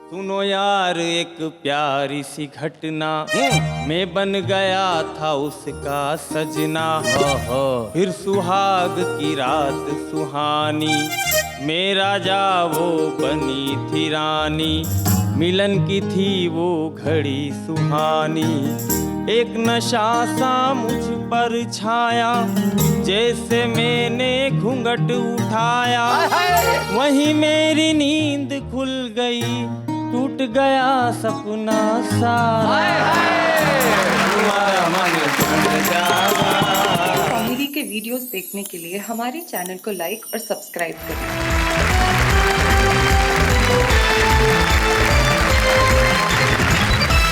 सुनो यार एक प्यारी सी घटना, मैं बन गया था उसका सजना। फिर सुहाग की रात सुहानी, मेरा जा वो बनी थी रानी। मिलन की थी वो घड़ी सुहानी, एक नशा सा मुझ पर छाया। जैसे मैंने घूंघट उठाया, वहीं मेरी नींद खुल गई, टूट गया सपना सारा। कॉमेडी के वीडियोस देखने के लिए हमारे चैनल को लाइक और सब्सक्राइब करें।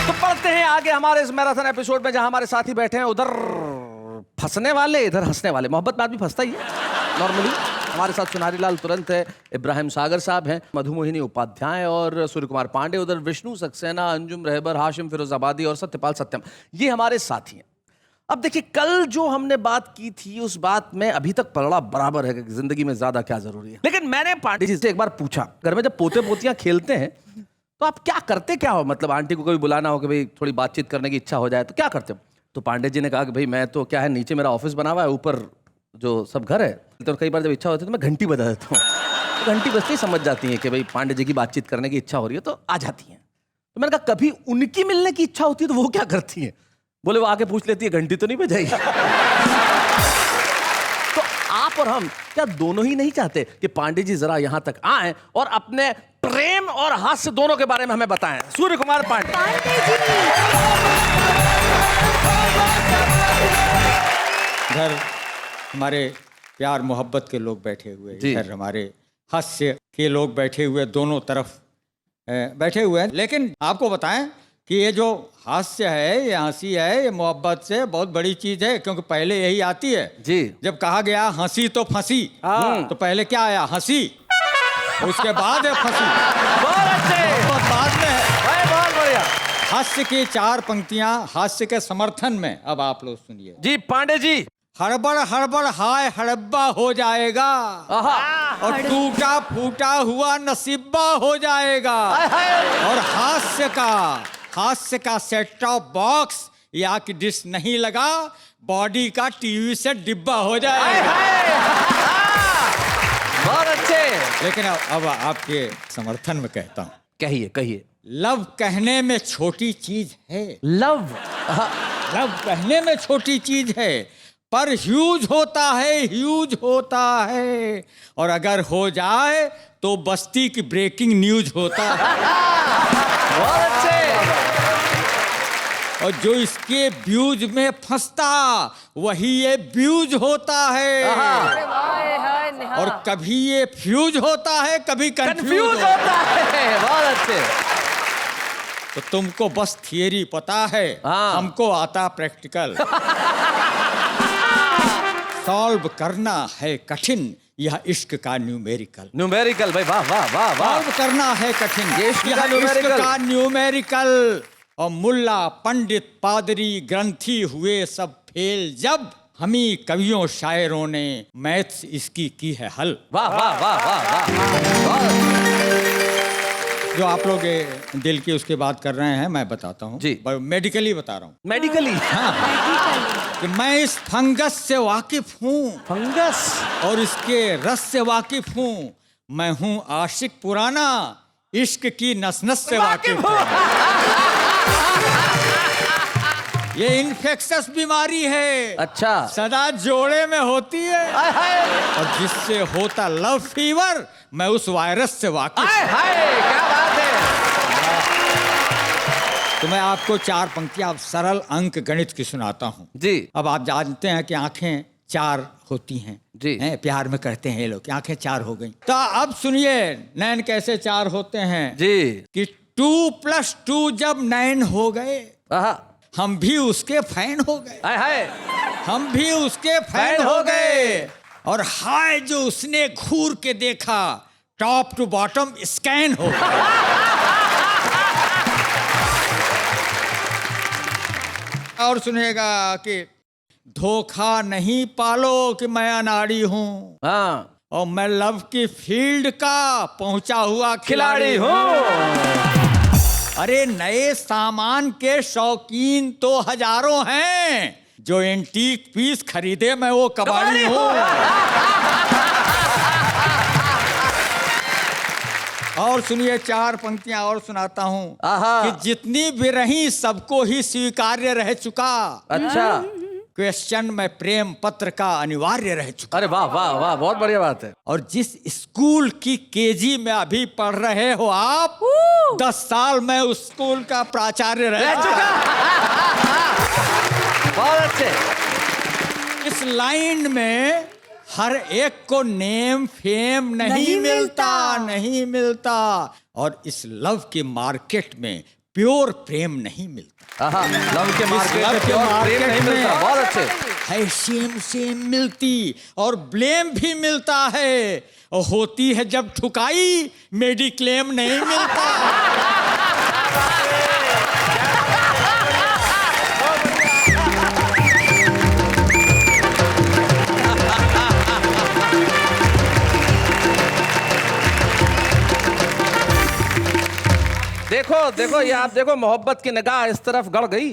तो बढ़ते हैं आगे हमारे इस मैराथन एपिसोड में, जहां हमारे साथी बैठे हैं। उधर फंसने वाले, इधर हंसने वाले। मोहब्बत में आदमी फंसता ही है नॉर्मली। हमारे साथ सुनारी लाल तुरंत है, इब्राहिम सागर साहब हैं, मधुमोहिनी उपाध्याय और सूर्य कुमार पांडे। उधर विष्णु सक्सेना, अंजुम रहबर, हाशिम फिरोजाबादी और सत्यपाल सत्यम, ये हमारे साथी हैं। अब देखिए, कल जो हमने बात की थी उस बात में अभी तक पलड़ा बराबर है कि जिंदगी में ज्यादा क्या जरूरी है। लेकिन मैंने पांडे जी से एक बार पूछा, घर में जब पोते पोतियां खेलते हैं तो आप क्या करते क्या हो? मतलब आंटी को कभी बुलाना हो कि भाई थोड़ी बातचीत करने की इच्छा हो जाए तो क्या करते हो? तो पांडे जी ने कहा कि भाई मैं तो क्या है, नीचे मेरा ऑफिस बना हुआ है, ऊपर जो सब घर है, तो कई बार जब इच्छा होती है तो मैं घंटी बजा देता हूँ। तो घंटी बजते ही समझ जाती है कि भाई पांडे जी की बातचीत करने की इच्छा हो रही है, तो आ जाती हैं। तो मैंने कहा कभी उनकी मिलने की इच्छा होती है तो वो क्या करती हैं? बोले वो आके पूछ लेती है घंटी तो नहीं बजाई। तो आप और हम क्या दोनों ही नहीं चाहते कि पांडे जी जरा यहां तक आए और अपने प्रेम और हास्य दोनों के बारे में हमें बताएं? सूर्य कुमार पांडे। इधर हमारे प्यार मोहब्बत के लोग बैठे हुए, इधर हमारे हास्य के लोग बैठे हुए, दोनों तरफ बैठे हुए हैं। लेकिन आपको बताएं कि ये जो हास्य है, ये हंसी है, ये मोहब्बत से बहुत बड़ी चीज है, क्योंकि पहले यही आती है जी। जब कहा गया हंसी तो फंसी, तो पहले क्या आया? हंसी, उसके बाद है फंसी। बहुत अच्छे, बाद में है। बहुत बढ़िया। हास्य की चार पंक्तियां हास्य के समर्थन में। अब आप लोग सुनिए जी पांडे जी। हड़बड़ हड़बड़ हाय हड़ब्बा हो जाएगा, और टूटा फूटा हुआ नसीबा हो जाएगा। और हास्य का सेट टॉप बॉक्स या कि डिश नहीं लगा, बॉडी का टीवी से डिब्बा हो जाएगा। बहुत अच्छे। लेकिन अब आपके समर्थन में कहता हूँ, कहिए कहिए। लव कहने में छोटी चीज है, लव कहने में छोटी चीज है, पर ह्यूज होता है। और अगर हो जाए तो बस्ती की ब्रेकिंग न्यूज होता है। बहुत अच्छे। और जो इसके व्यूज में फंसता वही ये व्यूज होता है। और कभी ये फ्यूज होता है, कभी कंफ्यूज होता है। बहुत अच्छे। तो तुमको बस थियरी पता है, हमको आता प्रैक्टिकल। सॉल्व करना है कठिन यह इश्क का न्यूमेरिकल। न्यूमेरिकल भाई, वाह वाह वाह वाह। सॉल्व करना है कठिन यह इश्क का न्यूमेरिकल। और मुल्ला पंडित पादरी ग्रंथी हुए सब फेल, जब हमी कवियों शायरों ने मैथ्स इसकी की है हल। वाह वाह वाह वाह वाह। जो आप लोग दिल की उसकी बात कर रहे हैं, मैं बताता हूँ जी। मेडिकली बता रहा हूँ। मेडिकली? कि मैं इस फंगस से वाकिफ हूँ, फंगस, और इसके रस से वाकिफ हूँ। मैं हूँ आशिक पुराना, इश्क की नस नस से वाकिफ हूँ। ये इन्फेक्शस बीमारी है। अच्छा। सदा जोड़े में होती है। और जिससे होता लव फीवर, मैं उस वायरस से वाकिफ हूँ। क्या बात है। तो मैं आपको चार पंक्तियां सरल अंक गणित की सुनाता हूँ जी। अब आप जानते हैं कि आंखें चार होती हैं जी। प्यार में कहते हैं ये लोग कि आंखें चार हो गई। तो अब सुनिए नैन कैसे चार होते हैं जी। कि 2+2 जब नैन हो गए, हम भी उसके फैन हो गए। हम भी उसके फैन हो गए। और हाय जो उसने घूर के देखा, टॉप टू बॉटम स्कैन हो गया। और सुनिएगा कि धोखा नहीं पालो कि मैं अनाड़ी हूँ, और मैं लव की फील्ड का पहुंचा हुआ खिलाड़ी हूँ। अरे नए सामान के शौकीन तो हजारों हैं, जो एंटीक पीस खरीदे मैं वो कबाड़ी हूँ। और सुनिए, 4 पंक्तियां और सुनाता हूँ कि जितनी भी रही सबको ही स्वीकार्य रह चुका। अच्छा। क्वेश्चन में प्रेम पत्र का अनिवार्य रह चुका। अरे वाह वाह वाह, बहुत बढ़िया बात है। और जिस स्कूल की केजी में अभी पढ़ रहे हो आप, 10 साल में उस स्कूल का प्राचार्य रह चुका। बहुत अच्छे। इस लाइन में हर एक को नेम फेम नहीं मिलता। और इस लव के मार्केट में प्योर प्रेम नहीं मिलता। लव के मार्केट में प्योर प्रेम नहीं मिलता। बहुत अच्छे। है सेम मिलती और ब्लेम भी मिलता है, और होती है जब ठुकाई मेडिक्लेम नहीं मिलता। देखो ये आप देखो, मोहब्बत की निगाह इस तरफ गड़ गई,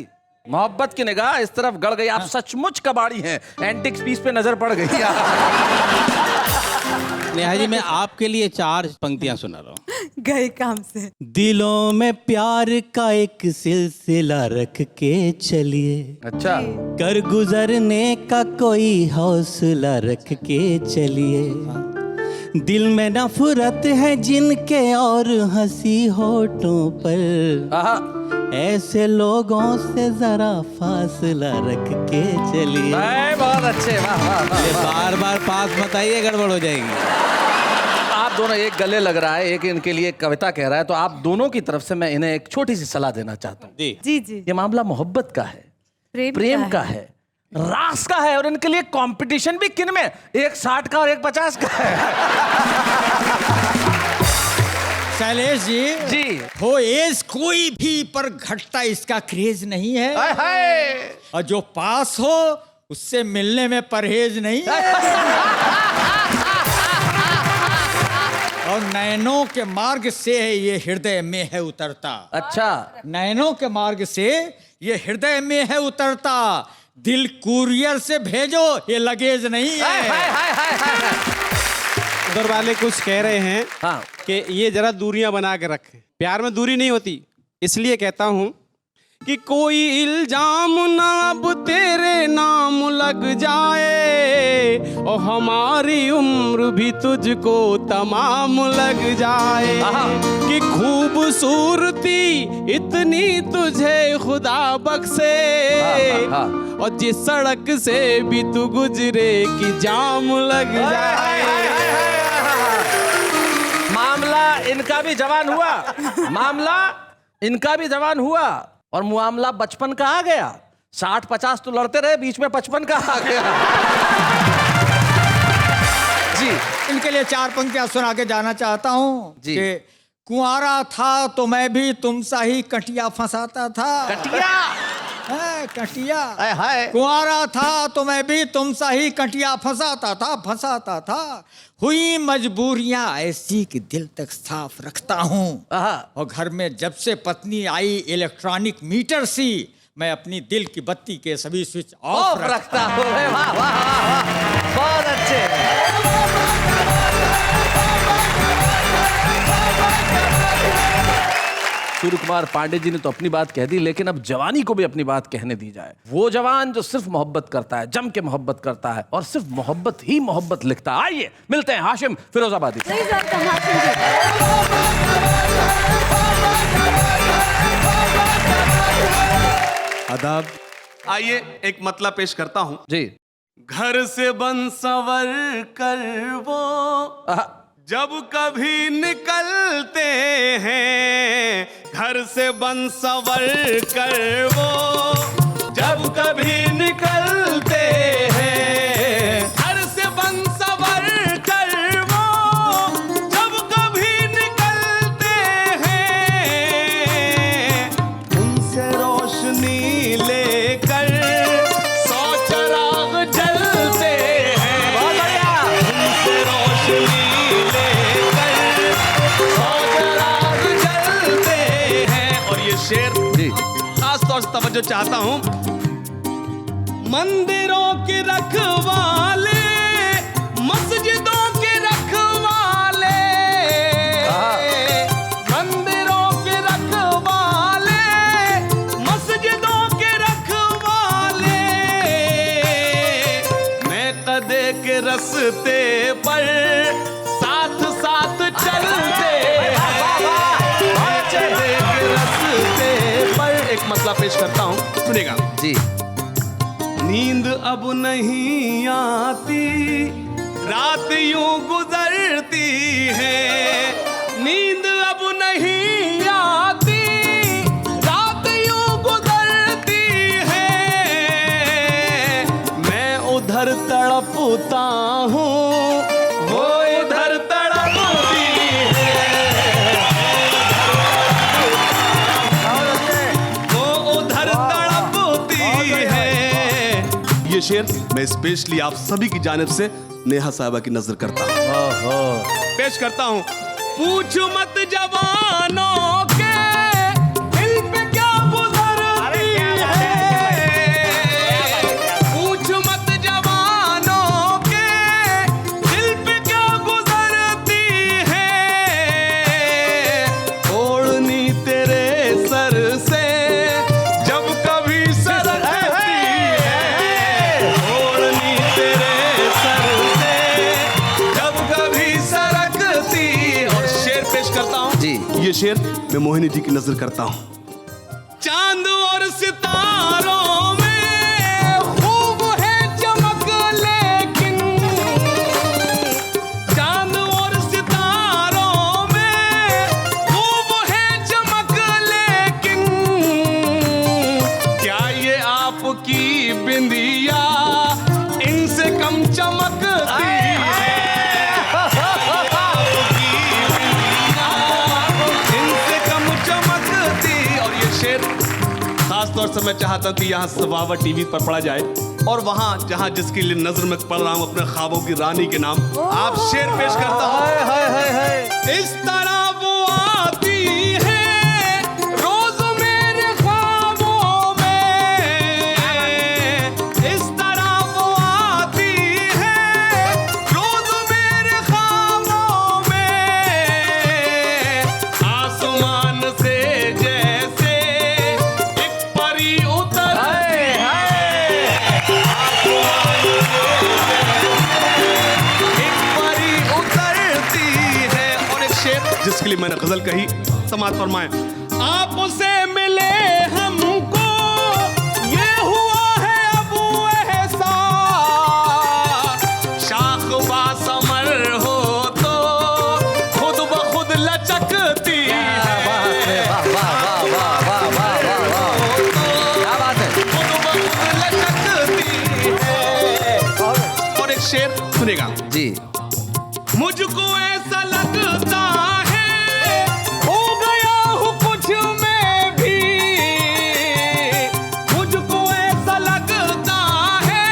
मोहब्बत की निगाह इस तरफ गड़ गई। आप सचमुच कबाड़ी हैं, एंटिक पीस पे नजर पड़ गई। नेहा जी, मैं आपके लिए 4 पंक्तियां सुना रहा हूँ। गए काम से। दिलों में प्यार का एक सिलसिला रख के चलिए, अच्छा। कर गुजरने का कोई हौसला रख के चलिए। दिल में नफरत है जिनके और हंसी होठों पर, ऐसे लोगों से जरा फासला रख के चलिए। बहुत अच्छे। वाह वाह वाह। बार बार पास मत आइए, गड़बड़ हो जाएगी। आप दोनों, एक गले लग रहा है, एक इनके लिए कविता कह रहा है, तो आप दोनों की तरफ से मैं इन्हें एक छोटी सी सलाह देना चाहता हूँ। जी जी। ये मामला मोहब्बत का है, प्रेम का है, रास का है, और इनके लिए कंपटीशन भी किन में, एक 60 का और एक 50 का है। शैलेश जी, हो एज कोई भी पर घटता इसका क्रेज नहीं है। और जो पास हो उससे मिलने में परहेज नहीं है। और नैनों के मार्ग से ये हृदय में है उतरता। अच्छा। नैनों के मार्ग से ये हृदय में है उतरता, दिल कुरियर से भेजो ये लगेज नहीं है। उधर वाले कुछ कह रहे हैं कि ये जरा दूरियां बना के रखें। प्यार में दूरी नहीं होती, इसलिए कहता हूं कि कोई इल्जाम ना अब तेरे नाम लग जाए, और हमारी उम्र भी तुझको तमाम लग जाए। कि खूबसूरती इतनी तुझे खुदा बख्शे, और जिस सड़क से भी तू गुजरे कि जाम लग जाए। मामला इनका भी जवान हुआ, और मामला बचपन का आ गया। 60-50 तो लड़ते रहे, बीच में 55 का आ गया। जी, इनके लिए 4 पंक्तियां सुना के जाना चाहता हूँ कि कुंवारा था तो मैं भी तुमसा ही कटिया फंसाता था। कटिया कुंवारा था तो मैं भी तुमसा ही कटिया फंसाता था। हुई मजबूरियां ऐसी कि दिल तक साफ रखता हूँ, और घर में जब से पत्नी आई इलेक्ट्रॉनिक मीटर सी, मैं अपनी दिल की बत्ती के सभी स्विच ऑफ रखता हूँ। वाह वाह वाह, बहुत अच्छे। सूर्य कुमार पांडे जी ने तो अपनी बात कह दी, लेकिन अब जवानी को भी अपनी बात कहने दी जाए। वो जवान जो सिर्फ मोहब्बत करता है, जम के मोहब्बत करता है, और सिर्फ मोहब्बत ही मोहब्बत लिखता है। आइए मिलते हैं हाशिम फिरोजाबादी। आदाब। आइए एक मतलब पेश करता हूं जी। घर से बन सवर कर वो जब कभी निकलते हैं, घर से बन सवर कर वो जब कभी निकलते हैं, घर से बन सवर कर वो जब कभी निकलते हैं, उनसे रोशनी लेकर 100 चिराग जलते हैं। उनसे रोशनी लेकर 100 चिराग जलते हैं, और शेर जी खास तौर से तवज्जो चाहता हूं। मंदिरों के रखवाले, मस्जिदों के रखवाले, मंदिरों के रखवाले, मस्जिदों के रखवाले, मैं कदे के रस्ते पर साथ साथ चलते हैं, कदे के रस्ते पर। एक मसला पेश करता हूं, सुनिएगा जी। नींद अब नहीं आती, रात यूं गुजरती है, नींद अब नहीं आती, रात यूं गुजरती है, मैं उधर तड़पता हूँ, वो इधर तड़पती है, वो उधर तड़पती है। ये शेर मैं स्पेशली आप सभी की जानिब से नेहा साहिबा की नजर करता हूं, पेश करता हूं। पूछ मत जवानों के दिल पे क्या गुजरती है, पूछ मत जवानों के दिल पे क्या गुजरती है, ओढ़नी तेरे सर से जब कभी सरकती है, ओढ़नी तेरे सर से जब कभी सरकती। और शेर पेश करता हूं जी। ये शेर मैं मोहिनी जी की नजर करता हूं। चांद और सितारों में खूब है चमक, लेकिन चांद और सितारों में खूब है चमक, लेकिन क्या ये आपकी बिंदिया इनसे कम चमकती है, आपकी बिंदिया इनसे कम चमकती। और ये शेर खास तौर से मैं चाहता हूं कि यहाँ सवावा टीवी पर पढ़ा जाए, और वहां जहां जिसके लिए नजर में पढ़ रहा हूं अपने ख्वाबों की रानी के नाम आप शेर पेश करता हूं। इस तरह वो आती है रोज मेरे ख्वाबों में, इस तरह वो आती है रोज मेरे ख्वाबों में, आसमान से जैसे एक परी उतरती है, एक परी उतरती है। और एक शेर जिसके लिए मैंने गजल कही, समाज फरमाएं। आपसे मिले हमको ये हुआ है अब एहसास, शाख बासमर हो तो खुद ब खुद लचकती है, वाह वाह वाह वाह वाह वाह वाह वाह, क्या बात है। खुद ब खुद लचकती है। और एक शेर सुनेगा। जी मुझको ऐसा लगता है हो गया हूँ कुछ मैं भी, मुझको ऐसा लगता है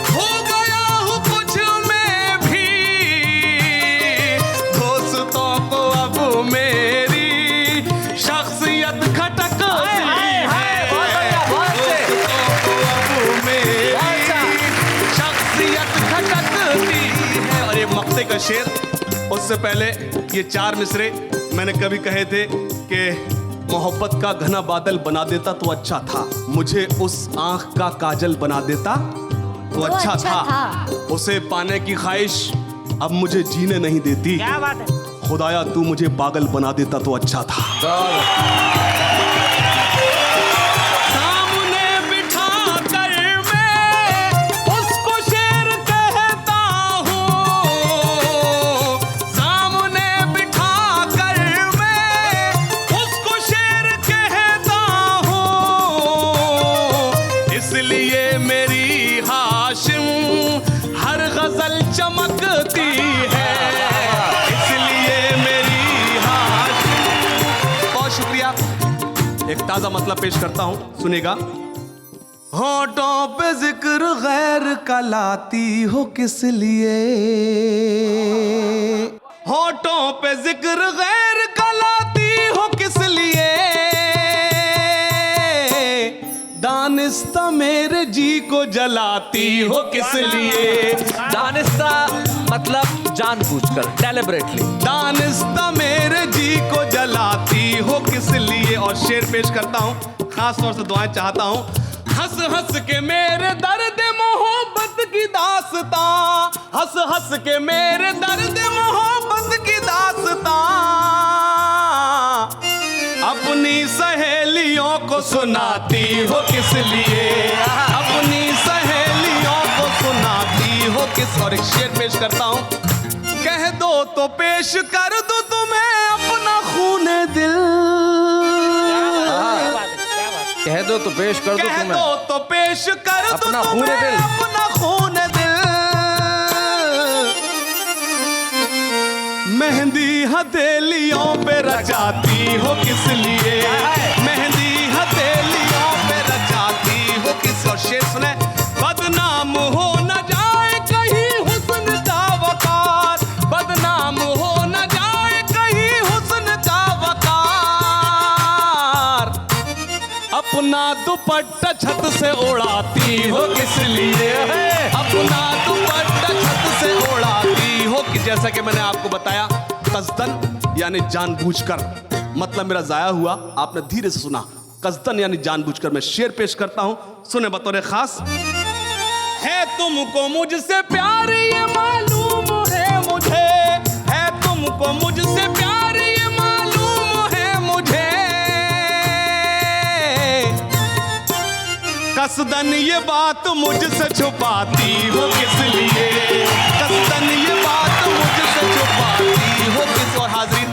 हो गया हूँ कुछ मैं भी, दोस्तों को अब मेरी शख्सियत खटकती है, दोस्तों को अब मेरी शख्सियत खटकती है। और ये मक्ते का शेर, उससे पहले ये 4 मिसरे मैंने कभी कहे थे कि मोहब्बत का घना बादल बना देता तो अच्छा था, मुझे उस आंख का काजल बना देता तो अच्छा था, उसे पाने की ख्वाहिश अब मुझे जीने नहीं देती, क्या बात है, खुदाया तू मुझे पागल बना देता तो अच्छा था। सामने बिठा कर मैं उसको शेर कहता हूँ, सामने बिठा कर मैं उसको शेर कहता हूँ, इसलिए मेरी हाशिम हर गजल चमकती है, इसलिए मेरी हाशिम। बहुत शुक्रिया। एक ताजा मतलब पेश करता हूं, सुनेगा। होठों पे जिक्र गैर का लाती हो किस लिए, होठों पे जिक्र गैर का लाती हो किस लिए, दानिस्ता मेरे जी को जलाती हो किस लिए? दानिस्ता मतलब जानबूझकर, डेलिबरेटली। दानिस्ता मेरे जी को जलाती हो किस लिए? और शेर पेश करता हूँ, खास तौर से दुआएं चाहता हूँ। हंस हंस के मेरे दर्द मोहब्बत की दास्तां, हंस हंस के मेरे दर्द मोहब्बत की दास्तां अपनी सहेलियों को सुनाती हो किस लिए? अपनी सहेलियों को सुनाती हो किस? और एक शेर पेश करता हूँ। कह दो तो पेश कर दूं तुम्हें अपना खूने दिल, कह दो तो पेश कर दो कह तुम्हें, दो तो पेश कर दूं अपना खून तुम्हें दिल। अपना खून दिल। मेहंदी हथेलियों पे रचाती हो किस लिए? मेहंदी हथेलियों पे रचाती हो किस? और शेर सुने। बदनाम हो न जाए कहीं हुस्न का वकार, बदनाम हो न जाए कहीं हुस्न का वकार, अपना दुपट्टा छत से उड़ाती हो किस लिए? अपना दुपट्टा छत से उड़ाती हो कि? जैसा कि मैंने आपको बताया, कस्दन यानी जानबूझकर, मतलब मेरा जाया हुआ, आपने धीरे से सुना। कस्दन यानी जानबूझकर। मैं शेर पेश करता हूं, सुने बतौर खास। है तुमको मुझसे प्यार ये मालूम है मुझे, है तुमको मुझसे प्यार ये मालूम है मुझे, कसदन ये बात मुझसे छुपाती हो किस लिए? कसदन ये बात मुझसे छुपाती हो किस? और हाजरीन,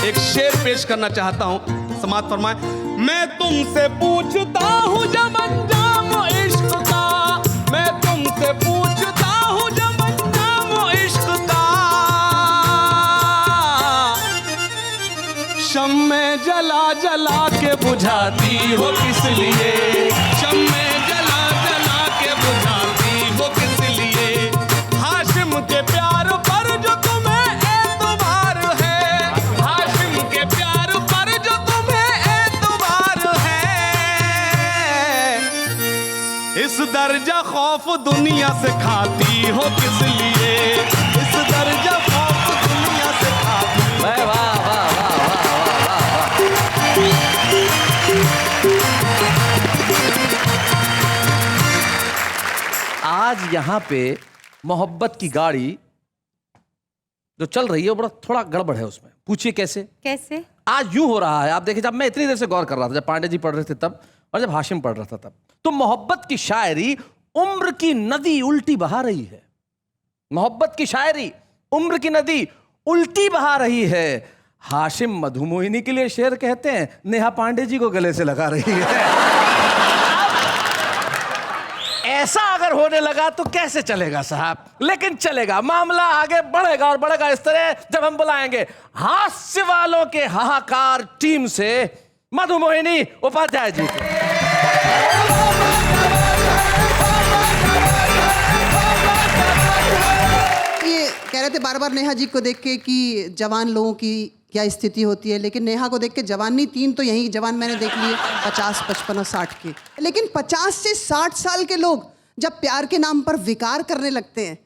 एक शेर पेश करना चाहता हूं, समाअत फरमाएं। मैं तुमसे पूछता हूं जब अंजाम इश्क का, मैं तुमसे पूछता हूं जब अंजाम इश्क का, शम्मे जला जला के बुझाती हो किस लिए? शम्मे जला जला के बुझाती हो किस लिए? हाशिम के प्यार पर जो तुम्हें एतबार है, हाशिम के प्यार पर जो तुम्हें एतबार है, इस दर्जा खौफ दुनिया से खाती हो किस लिए? इस दर्जा खौफ दुनिया से खाती। वाह वाह वाह वाह वाह वाह। आज यहाँ पे मोहब्बत की गाड़ी जो चल रही है, वो बड़ा थोड़ा गड़बड़ है उसमें। पूछिए कैसे? कैसे? आज यूं हो रहा है, आप देखिए, जब मैं इतनी देर से गौर कर रहा था, जब पांडे जी पढ़ रहे थे तब, और जब हाशिम पढ़ रहा था तब, तो मोहब्बत की शायरी उम्र की नदी उल्टी बहा रही है। मोहब्बत की शायरी उम्र की नदी उल्टी बहा रही है। हाशिम मधुमोहिनी के लिए शेर कहते हैं, नेहा पांडे जी को गले से लगा रही है। ऐसा अगर होने लगा तो कैसे चलेगा साहब? लेकिन चलेगा, मामला आगे बढ़ेगा और बढ़ेगा इस तरह जब हम बुलाएंगे हास्य वालों के हाहाकार टीम से मधुमोहिनी उपाध्याय जी को। ये कह रहे थे बार बार नेहा जी को देख के कि जवान लोगों की क्या स्थिति होती है, लेकिन नेहा को देख के जवान नहीं, 3 तो यही जवान मैंने देख लिए, 50, 55 और 60 के। लेकिन 50 से 60 साल के लोग जब प्यार के नाम पर विकार करने लगते हैं,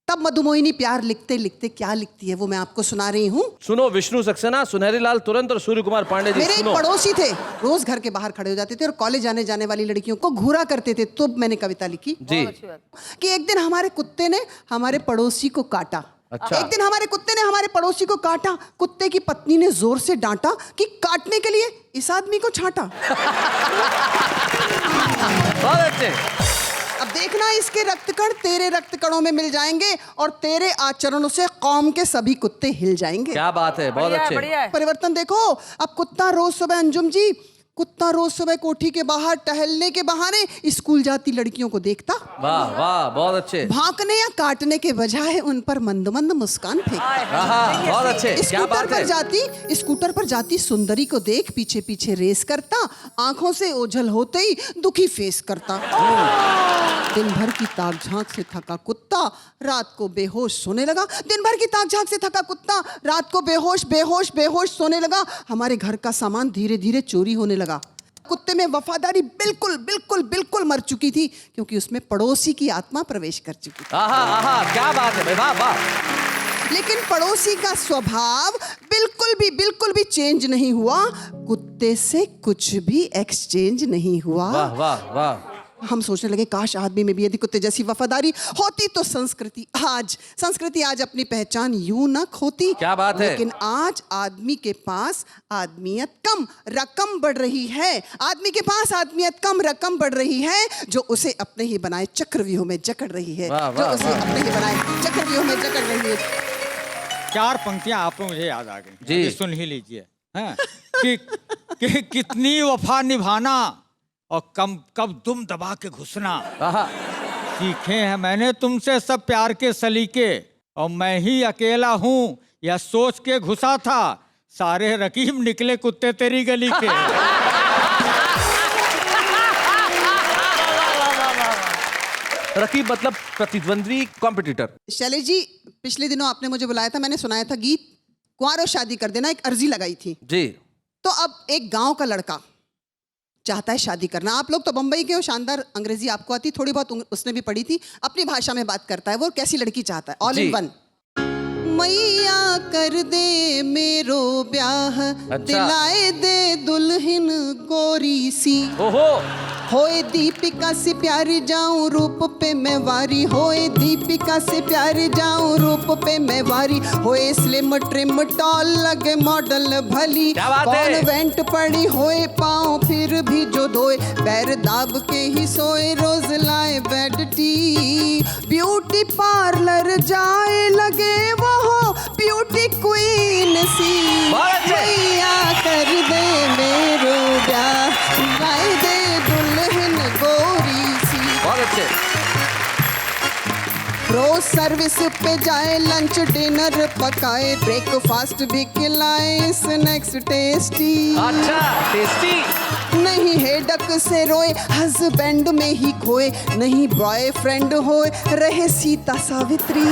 तब मधुमोहिनी प्यार लिखते लिखते क्या लिखती है वो मैं आपको सुना रही हूँ। सुनो, विष्णु सक्सेना, सुनहरी लाल तुरंत और सूर्य कुमार पांडे जी। मेरे एक सुनो। पड़ोसी थे, रोज घर के बाहर खड़े हो जाते थे और कॉलेज आने जाने वाली लड़कियों को घूरा करते थे। तो मैंने कविता लिखी जी कि एक दिन हमारे कुत्ते ने हमारे पड़ोसी को काटा। अच्छा। एक दिन हमारे कुत्ते ने हमारे पड़ोसी को काटा। कुत्ते की पत्नी ने जोर से डांटा कि काटने के लिए इस आदमी को छांटा। बहुत अच्छे। अब देखना, इसके रक्तकण तेरे रक्तकणों में मिल जाएंगे और तेरे आचरणों से कौम के सभी कुत्ते हिल जाएंगे। क्या बात है, बहुत अच्छे। परिवर्तन देखो। अब कुत्ता रोज सुबह, अंजुम जी, कुत्ता रोज सुबह कोठी के बाहर टहलने के बहाने स्कूल जाती लड़कियों को देखता। वाह वाह, बहुत अच्छे। भांकने या काटने के बजाय उन पर मंद मंद मुस्कान फेंकता। बहुत अच्छे। क्या बात है। स्कूटर पर जाती सुंदरी को देख पीछे पीछे रेस करता, आंखों से ओझल होते ही दुखी फेस करता। दिन भर की ताक झांक से थका कुत्ता रात को बेहोश सोने लगा। दिन भर की ताक झांक से थका कुत्ता रात को बेहोश बेहोश बेहोश सोने लगा। हमारे घर का सामान धीरे धीरे चोरी होने लगा। कुत्ते में वफादारी बिल्कुल बिल्कुल बिल्कुल मर चुकी थी, क्योंकि उसमें पड़ोसी की आत्मा प्रवेश कर चुकी थी। आहा आहा, क्या बात है भाई, वाह वाह। लेकिन पड़ोसी का स्वभाव बिल्कुल भी चेंज नहीं हुआ। कुत्ते से कुछ भी एक्सचेंज नहीं हुआ। वाह वाह वाह। हम सोचने लगे काश आदमी में भी यदि कुत्ते जैसी वफादारी होती तो संस्कृति आज अपनी पहचान यूं न खोती। क्या बात है। लेकिन आज आदमी के पास आदमियत कम, रकम बढ़ रही है। आदमी के पास आदमियत कम, रकम बढ़ रही है, जो उसे अपने ही बनाए चक्रव्यूह में जकड़ रही है। वाह, जो वाह, उसे वाह। अपने ही बनाए चक्रव्यूह में जकड़ रही है। 4 पंक्तियां आपको मुझे याद आ गई जी। अभी सुन ही लीजिए। हाँ, कि कितनी वफा निभाना और कब दुम दबा के घुसना। आहा। सीखे हैं मैंने तुमसे सब प्यार के सलीके, और मैं ही अकेला हूँ यह सोच के घुसा था, सारे रकीब निकले कुत्ते तेरी गली के। रकीब मतलब प्रतिद्वंद्वी, कॉम्पिटिटर। शैलेश जी, पिछले दिनों आपने मुझे बुलाया था, मैंने सुनाया था गीत कुंवारों शादी कर देना, एक अर्जी लगाई थी। जी। तो अब एक गांव का लड़का चाहता है शादी करना। आप लोग तो बंबई के हो, शानदार अंग्रेजी आपको आती, थोड़ी बहुत उसने भी पढ़ी थी, अपनी भाषा में बात करता है। वो कैसी लड़की चाहता है? ऑल जी। In one. मैया कर दे मेरो ब्याह, दिलाए दे दुल्हन गोरी सी। ओहो। होए दीपिका से प्यारी जाऊं रूप पे मैं वारी, होए दीपिका से प्यारी जाऊं रूप पे मैं वारी, होए स्लिम ट्रिम टॉल लगे मॉडल भली, क्या बात है? कॉन्वेंट पड़ी होए पाँव फिर भी जो धोए, पैर दाब के ही सोए रोज लाए बेड टी, ब्यूटी पार्लर जाए लगे वो हो ब्यूटी क्वीन सी। मैया कर दे मेरो ब्याह, लाए दे दुल्हन गोरी सी। बहुत अच्छे। रोज सर्विस पे जाए, लंच डिनर पकाए, ब्रेकफास्ट भी खिलाए, स्नैक्स टेस्टी। अच्छा, टेस्टी। नहीं हेडक से रोए, हस्बैंड में ही खोए, नहीं बॉयफ्रेंड होए, रहे सीता सावित्री।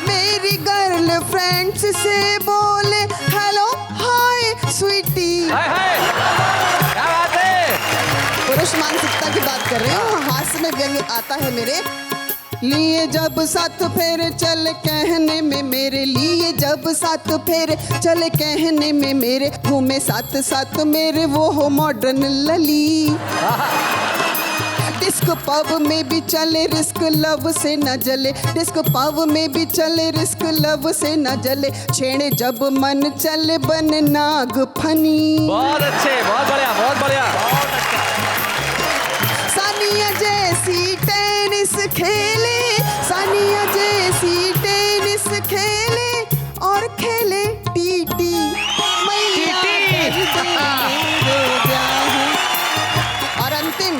मेरी गर्ल फ्रेंड्स से बोले हेलो हाय स्वीटी। हाय हाय, क्या बात है। पुरुष मानसिकता की बात कर रही हूँ, हास्य में व्यंग आता है मेरे लिए। जब साथ फेरे चल कहने में मेरे लिए, जब साथ फेरे चले कहने में मेरे, घूमे साथ साथ मेरे वो हो मॉडर्न लली। डिस्क पब में भी चले रिस्क लव से न जले, डिस्क पब में भी चले रिस्क लव से न जले, छेड़े जब मन चले बन नाग फनी। बहुत अच्छे, बहुत बढ़िया, बहुत बढ़िया। सानिया जैसी टेनिस खेले, सानिया जैसी टेनिस खेले और खेले टीटी। मैया कर दे मेरो ब्याह। और अंतिम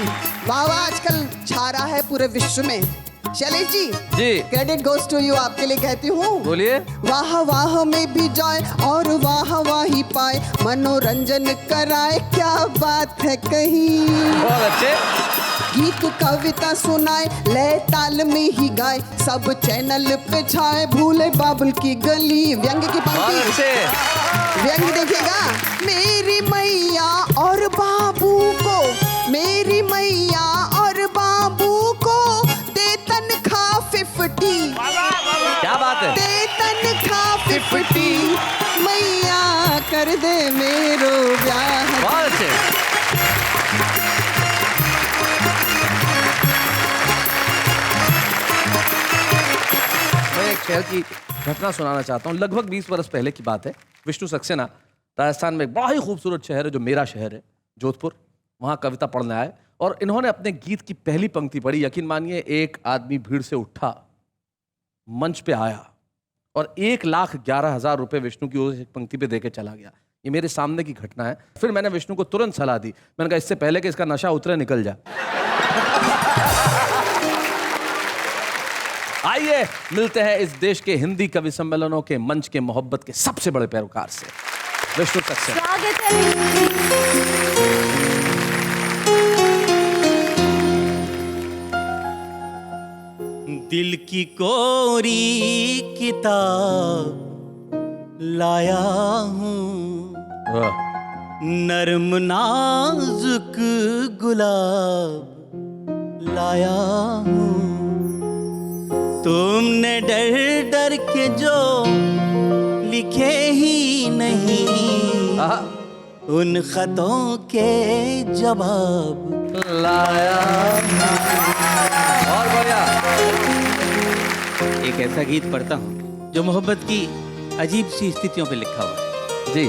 वाह आजकल छा रहा है पूरे विश्व में। Shailesh ji, credit goes to you, आपके लिए कहती हूँ। बोलिए। वाह वाह में भी जाए और वाह वाही पाए, मनोरंजन कराए, क्या बात है कहीं। बहुत अच्छे। गीत कविता सुनाए, लय ताल में ही गाए, सब चैनल पे छाए, भूले बाबुल की गली। व्यंग की पंक्ति, व्यंग देखिएगा। मेरी मैया और बाबू को, मेरी मैया और बाबू को दे तनख्वाह 50। क्या बात है। दे तनख्वाह 50, मैया कर दे मेरो ब्याह। बहुत अच्छे। मैं एक शहर की घटना सुनाना चाहता हूँ। लगभग 20 वर्ष पहले की बात है। विष्णु सक्सेना राजस्थान में एक बड़ा ही खूबसूरत शहर है, जो मेरा शहर है, जोधपुर, वहाँ कविता पढ़ने आए और इन्होंने अपने गीत की पहली पंक्ति पढ़ी। यकीन मानिए, एक आदमी भीड़ से उठा, मंच पे आया और 1,11,000 रुपये विष्णु की उस एक पंक्ति पे देके चला गया। ये मेरे सामने की घटना है। फिर मैंने विष्णु को तुरंत सलाह दी। मैंने कहा इससे पहले कि इसका नशा उतरे, निकल जाए। आइए मिलते हैं इस देश के हिंदी कवि सम्मेलनों के मंच के मोहब्बत के सबसे बड़े पैरोकार से, विष्णु सक्सेना। स्वागत है। दिल की कोरी किताब लाया हूँ, नरम नाजुक गुलाब लाया हूँ। तुमने डर डर के जो लिखे ही नहीं, उन खतों के जवाब लाया। और बढ़िया। एक ऐसा गीत पढ़ता हूँ जो मोहब्बत की अजीब सी स्थितियों पे लिखा हुआ है। जी।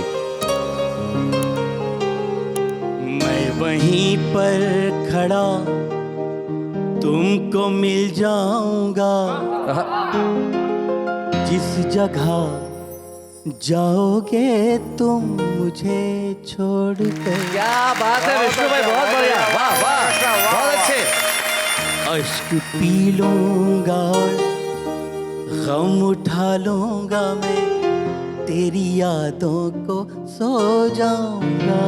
मैं वहीं पर खड़ा तुमको मिल जाऊंगा, जिस जगह जाओगे तुम मुझे छोड़कर। क्या बात है विष्णु भाई, बहुत बढ़िया, वाह वाह, बहुत अच्छे। अश्क पी लूंगा और गम उठा लूंगा, मैं तेरी यादों को सो जाऊंगा।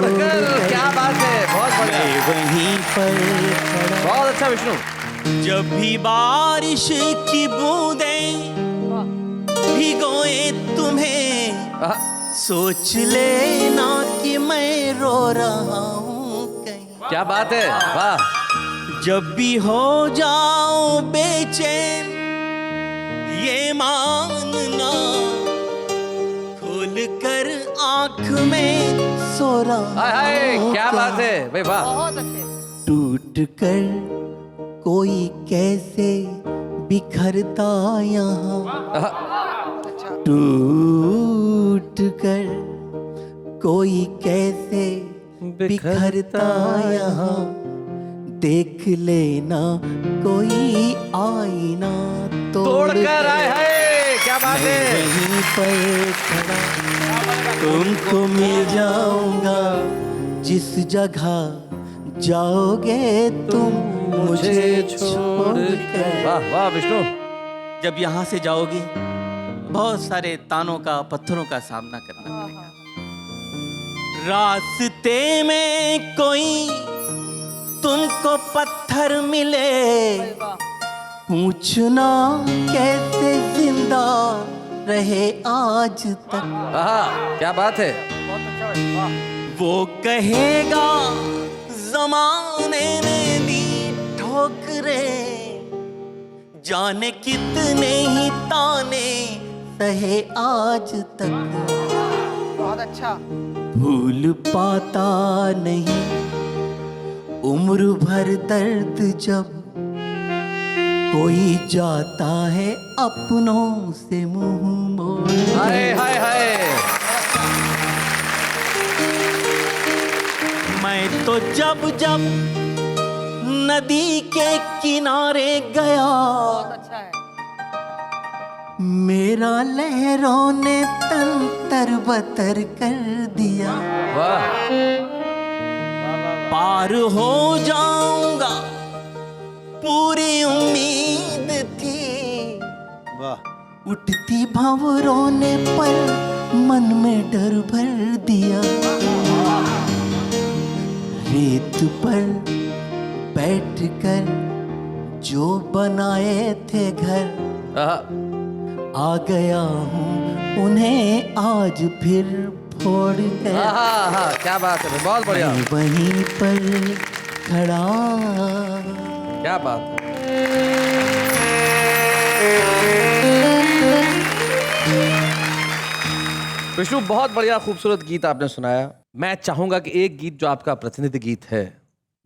क्या बात है, बहुत बढ़िया। मैं वहीं पर खड़ा, बहुत अच्छा विष्णु। जब भी बारिश की बूंदें भिगोए तुम्हें, सोच लेना कि मैं रो रहा हूँ कहीं। क्या बात है, वाह। जब भी हो जाओ बेचैन ये मानना, खोल कर आंख में सो रहा हाय हूँ। क्या बात है भाई, वाह। टूट कर कोई कैसे बिखरता यहाँ, टूट कर कोई कैसे बिखरता यहाँ, देख लेना कोई आईना तोड़ कर आए हैं। क्या बात है। वहीं पर खड़ा तुमको मिल जाऊंगा, जिस जगह जाओगे तुम मुझे छोड़कर। वाह वाह विष्णु। जब यहाँ से जाओगे बहुत सारे तानों का, पत्थरों का सामना करना पड़ेगा। रास्ते में कोई तुमको पत्थर मिले, पूछना कैसे जिंदा रहे आज तक। क्या बात है। वो कहेगा जमाने ने दी ठोकरें, जाने कितने ही ताने सहे आज तक। बहुत अच्छा। भूल पाता नहीं उम्र भर दर्द, जब कोई जाता है अपनों से मुंह मोड़। हाय हाय हाय। मैं तो जब जब नदी के किनारे गया, मेरा लहरों ने तन तरबतर कर दिया। वाह। पार हो जाऊंगा पूरी उम्मीद थी, वाह। उठती भंवरों ने पर मन में डर भर दिया। रेत पर बैठकर जो बनाए थे घर, आ गया हूँ उन्हें आज फिर फोड़ कर। क्या बात है, बहुत बढ़िया। मैं वहीं पर खड़ा। क्या बात है। विष्णु बहुत बढ़िया खूबसूरत गीत आपने सुनाया। मैं चाहूंगा कि एक गीत जो आपका प्रतिनिधि गीत है,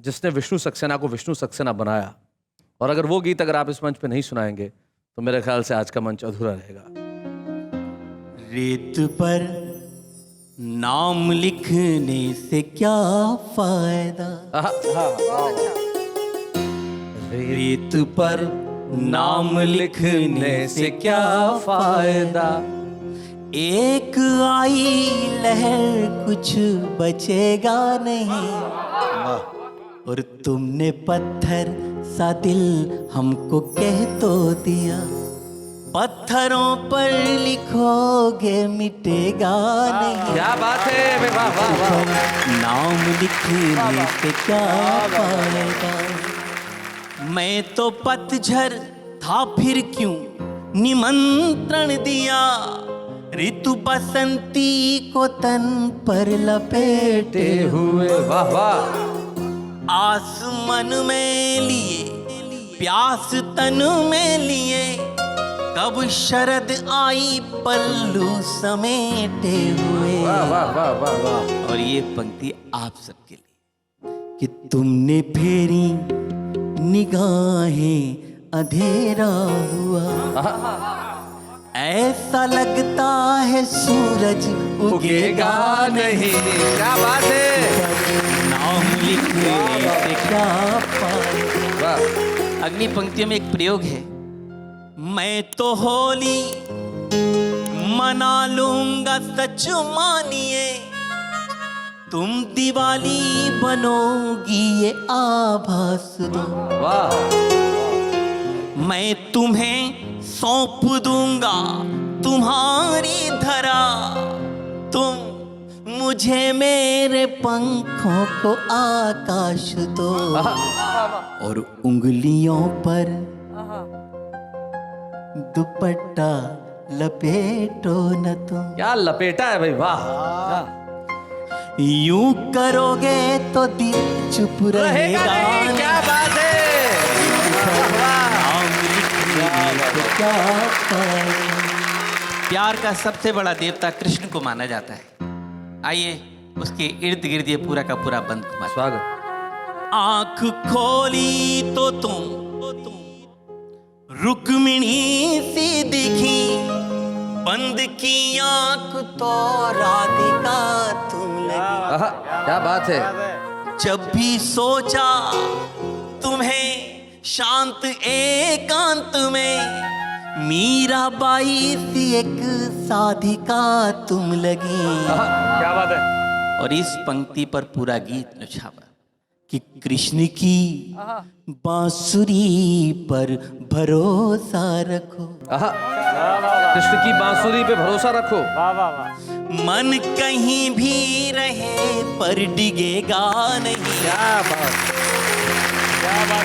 जिसने विष्णु सक्सेना को विष्णु सक्सेना बनाया, और अगर वो गीत अगर आप इस मंच पे नहीं सुनाएंगे तो मेरे ख्याल से आज का मंच अधूरा रहेगा। रेत पर नाम लिखने से क्या फायदा, रेत पर नाम लिखने से क्या फायदा, एक आई लहर कुछ बचेगा नहीं, और तुमने पत्थर सा दिल हमको कह तो दिया, पत्थरों पर लिखोगे मिटेगा नहीं। क्या बात है, वाह वाह वाह। नाम लिखने से क्या फायदा, मैं तो पतझड़ था फिर क्यों निमंत्रण दिया, ऋतु बसंती को तन पर लपेटे हुए वाह वाह। आसमान में लिए प्यास तन में लिए, कब शरद आई पल्लू समेटे हुए। वाह वाह वाह वाह वाह। और ये पंक्ति आप सबके लिए कि तुमने फेरी निगाहें अंधेरा हुआ, ऐसा लगता है सूरज उगेगा नहीं। क्या बात है। नाम लिखने से क्या पाए। अगली पंक्तियों में एक प्रयोग है, मैं तो होली मना लूंगा सच मानिए, तुम दिवाली बनोगी ये आभास दो। वाह। मैं तुम्हें सौंप दूंगा तुम्हारी धरा, तुम मुझे मेरे पंखों को आकाश दो। और उंगलियों पर दुपट्टा लपेटो न तुम। क्या लपेटा है भाई, वाह। यूं करोगे तो दिल चुप रहेगा नहीं। क्या बात है। क्या प्यार का सबसे बड़ा देवता कृष्ण को माना जाता है। आइए उसके इर्द गिर्द ये पूरा का पूरा बंद कुमार। स्वागत। आंख खोली तो तुम रुक्मिणी सी दिखी, बंद की आंख तो राधिका तुम लगी। क्या बात है। जब भी सोचा तुम्हें शांत एकांत में, मीराबाई सी एक साधिका तुम लगी। क्या बात है। और इस पंक्ति पर पूरा गीत निछावा कि कृष्ण की बांसुरी पर भरोसा रखो। कृष्ण की बांसुरी पे भरोसा रखो। मन कहीं भी रहे पर डिगेगा नहीं। क्या बात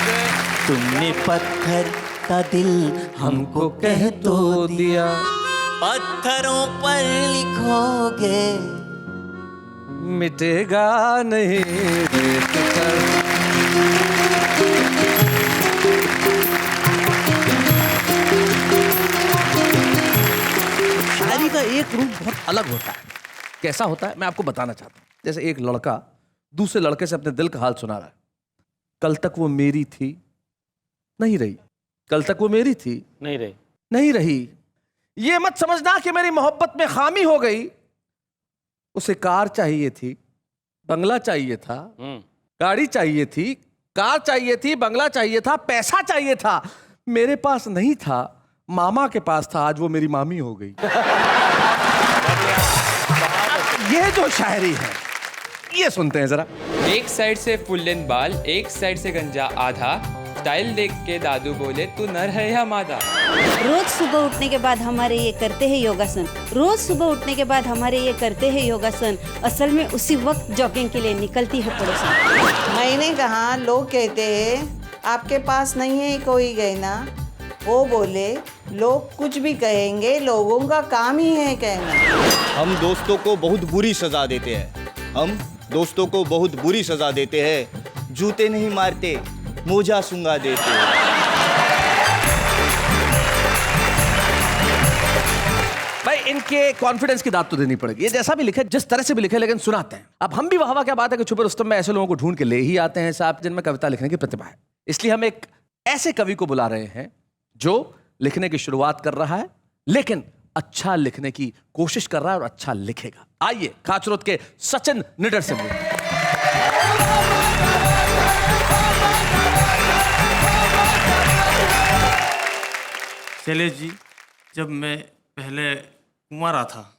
है। तुमने पत्थर का दिल हमको कह तो दिया, पत्थरों पर लिखोगे मिटेगा नहीं रेत पर। शायरी का एक रूप बहुत अलग होता है। कैसा होता है मैं आपको बताना चाहता हूँ। जैसे एक लड़का दूसरे लड़के से अपने दिल का हाल सुना रहा है। कल तक वो मेरी थी, नहीं रही। कल तक वो मेरी थी, नहीं रही। ये मत समझना कि मेरी मोहब्बत में खामी हो गई। उसे कार चाहिए थी, बंगला चाहिए था, गाड़ी चाहिए थी, कार चाहिए थी, बंगला चाहिए था, पैसा चाहिए था। मेरे पास नहीं था, मामा के पास था। आज वो मेरी मामी हो गई। ये जो शायरी है ये सुनते हैं जरा। एक साइड से फुल लेंथ बाल, एक साइड से गंजा आधा, स्टाइल देख के दादू बोले तू नर है या मादा। रोज सुबह उठने के बाद हमारे ये करते हैं योगासन, रोज सुबह उठने के बाद हमारे ये करते हैं योगासन। असल में उसी वक्त जॉगिंग के लिए निकलती है पड़ोसन। मैंने कहा लोग कहते हैं आपके पास नहीं है कोई गहना, वो बोले लोग कुछ भी कहेंगे, लोगों का काम ही है कहना। हम दोस्तों को बहुत बुरी सजा देते हैं, हम दोस्तों को बहुत बुरी सजा देते हैं। जूते नहीं मारते, मोजा सूंघा देते हैं। भाई इनके कॉन्फिडेंस की दाद तो देनी पड़ेगी। ये जैसा भी लिखे, जिस तरह से भी लिखे, लेकिन सुनाते हैं। अब हम भी वाह क्या बात है कि छुपे रुस्तम में ऐसे लोगों को ढूंढ के ले ही आते हैं साहब जिनमें कविता लिखने की प्रतिभा है। इसलिए हम एक ऐसे कवि को बुला रहे हैं जो लिखने की शुरुआत कर रहा है लेकिन अच्छा लिखने की कोशिश कर रहा है और अच्छा लिखेगा। आइए खाचरोद के सचिन निडर से मिलते हैं। शैलेश जी, जब मैं पहले कुंवारा था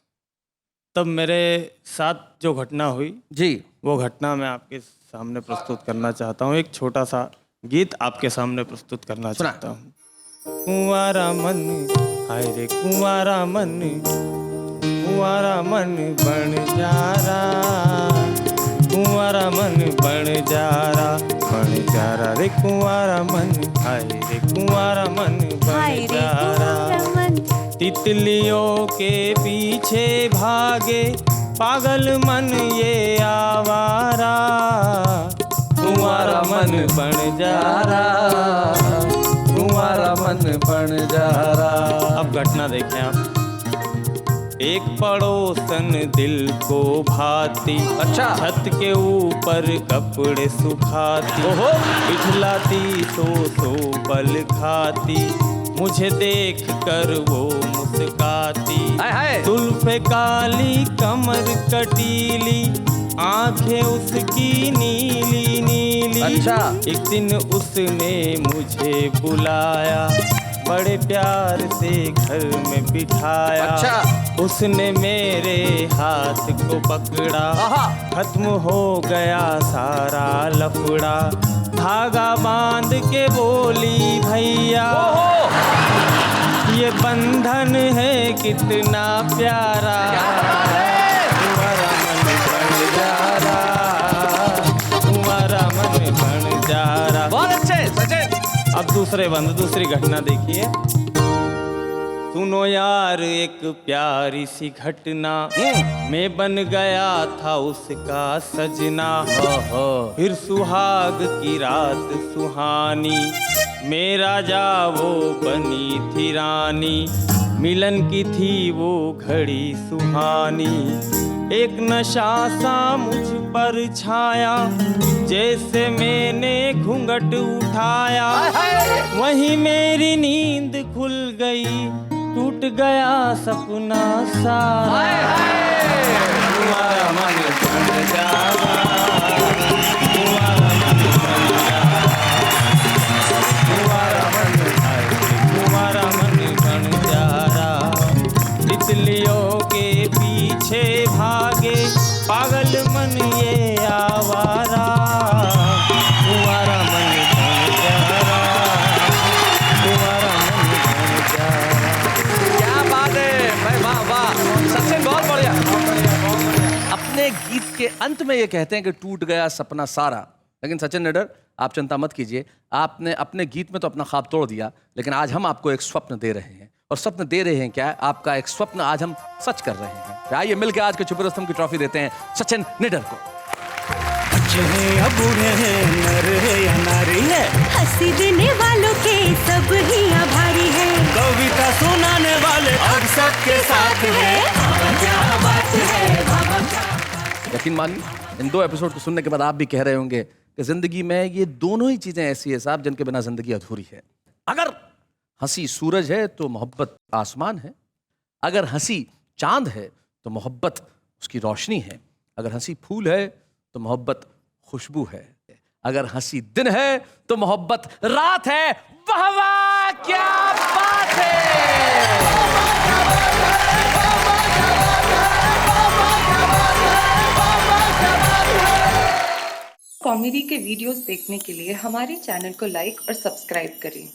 तब मेरे साथ जो घटना हुई जी, वो घटना मैं आपके सामने प्रस्तुत करना चाहता हूँ। एक छोटा सा गीत आपके सामने प्रस्तुत करना चाहता हूँ। कुंवारा मन, हाय रे कुंवारा मन, कुंवारा मन बन जा रहा, कुंवारा मन बन जा रहा रे कुंवारा मन, हाय रे कुंवारा मन बन जा रहा। तितलियों के पीछे भागे पागल मन ये आवारा, तुम्हारा मन बन जा रहा, तुम्हारा मन बन जा रहा। अब घटना देखें आप। एक पड़ोसन दिल को भाती, अच्छा, छत के ऊपर कपड़े सुखाती, बिठलाती सो पल खाती, मुझे देख कर वो मुस्काती, जुल्फे काली कमर कटीली, आंखें उसकी नीली नीली। अच्छा। एक दिन उसने मुझे बुलाया, बड़े प्यार से घर में बिठाया। अच्छा। उसने मेरे हाथ को पकड़ा, खत्म हो गया सारा लफड़ा, धागा बांध के बोली भैया ये बंधन है कितना प्यारा, तुम्हारा मन बन जा रहा, तुम्हारा मन बन जा रहा। बहुत अच्छे सचिन। अब दूसरी घटना देखिए। सुनो यार एक प्यारी सी घटना, मैं बन गया था उसका सजना, फिर सुहाग की रात सुहानी, मेरा जा वो बनी थी रानी, मिलन की थी वो घड़ी सुहानी, एक नशा सा मुझ पर छाया, जैसे मैंने घूंघट उठाया, वहीं मेरी नींद खुल गई, टूट गया सपना सारा, तुम्हारा मन बन जा रहा, तुम्हारा मन बन जा रहा, तुम्हारा मन बन जा रहा, तितलियों के पीछे भागे पागल मन ये आवारा, तुम्हारा मन बन जा रहा, तुम्हारा मन बन जा रहा। क्या बात है भाई, वाह वाह सचिन, बहुत बढ़िया। अपने गीत के अंत में ये कहते हैं कि टूट गया सपना सारा, लेकिन सचिन निडर आप चिंता मत कीजिए, आपने अपने गीत में तो अपना ख्वाब तोड़ दिया, लेकिन आज हम आपको एक स्वप्न दे रहे हैं, और स्वप्न दे रहे हैं क्या है, आपका एक स्वप्न आज हम सच कर रहे हैं। आइए मिलकर आज के छुपे रुस्तम की ट्रॉफी देते हैं सचिन निडर को। बच्चे हैं या बूढ़े हैं, नर है या नारी है, हंसी देने वालों के सब ही आभारी है, कविता सुनाने वाले अब सबके साथ है, क्या बात है बाबा। यकीन मानिए इन 2 एपिसोड को सुनने के बाद आप भी कह रहे होंगे कि जिंदगी में ये दोनों ही चीजें ऐसी है साहब जिनके बिना जिंदगी अधूरी है। अगर हंसी सूरज है तो मोहब्बत आसमान है, अगर हंसी चांद है तो मोहब्बत उसकी रोशनी है, अगर हंसी फूल है तो मोहब्बत खुशबू है, अगर हंसी दिन है तो मोहब्बत रात है। वाह वाह क्या बात है। कॉमेडी के वीडियोस देखने के लिए हमारे चैनल को लाइक और सब्सक्राइब करें।